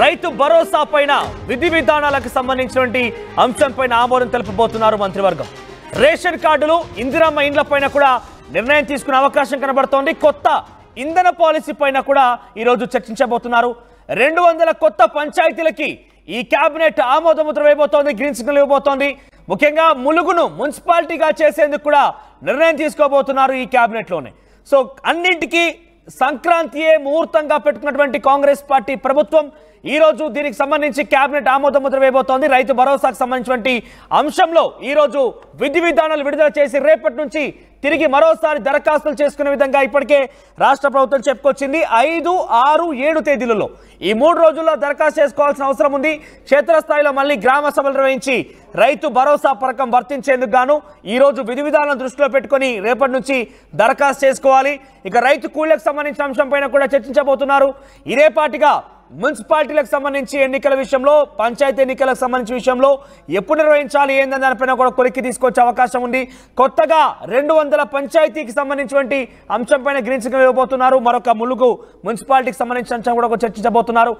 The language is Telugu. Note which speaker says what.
Speaker 1: రైతు భరోసా పైన విధి విధానాలకు సంబంధించినటువంటి అంశంపైన ఆమోదం తెలుపబోతున్నారు మంత్రివర్గం. రేషన్ కార్డులు, ఇందిరమ్మ ఇండ్ల పైన కూడా నిర్ణయం తీసుకునే అవకాశం కనబడుతోంది. కొత్త ఇంధన పాలసీ పైన కూడా ఈరోజు చర్చించబోతున్నారు. 200 కొత్త పంచాయతీలకి ఈ కేబినెట్ ఆమోద ముద్ర వేయబోతోంది, గ్రీన్ సిగ్నల్ ఇవ్వబోతోంది. ముఖ్యంగా ములుగును మున్సిపాలిటీగా చేసేందుకు కూడా నిర్ణయం తీసుకోబోతున్నారు ఈ కేబినెట్ లోనే. సో అన్నింటికీ సంక్రాంతియే ముహూర్తంగా పెట్టుకున్నటువంటి కాంగ్రెస్ పార్టీ ప్రభుత్వం ఈ రోజు దీనికి సంబంధించి కేబినెట్ ఆమోద ముద్ర వేయబోతోంది. రైతు భరోసాకు సంబంధించినటువంటి అంశంలో ఈ రోజు విధి విధానాలు విడుదల చేసి రేపటి నుంచి తిరిగి మరోసారి దరఖాస్తులు చేసుకునే విధంగా ఇప్పటికే రాష్ట్ర ప్రభుత్వం చెప్పుకొచ్చింది. 5, 6, 7 తేదీలలో ఈ 3 రోజుల్లో దరఖాస్తు చేసుకోవాల్సిన అవసరం ఉంది. క్షేత్రస్థాయిలో మళ్ళీ గ్రామ సభలు నిర్వహించి రైతు భరోసా పథకం వర్తించేందుకు గాను ఈ రోజు విధి విధానాలను దృష్టిలో పెట్టుకుని రేపటి నుంచి దరఖాస్తు చేసుకోవాలి. ఇక రైతు కూలీలకు సంబంధించిన అంశం పైన కూడా చర్చించబోతున్నారు. ఇదే పాటిగా మున్సిపాలిటీలకు సంబంధించి ఎన్నికల విషయంలో, పంచాయతీ ఎన్నికలకు సంబంధించిన విషయంలో ఎప్పుడు నిర్వహించాలి ఏందని దానిపైన కూడా కొలిక్కి తీసుకొచ్చే అవకాశం ఉంది. కొత్తగా 200 పంచాయతీకి సంబంధించినటువంటి అంశం పైన గ్రీన్ సిగ్నల్ ఇవ్వబోతున్నారు. మరొక ములుగు మున్సిపాలిటీకి సంబంధించిన అంశం కూడా చర్చించబోతున్నారు.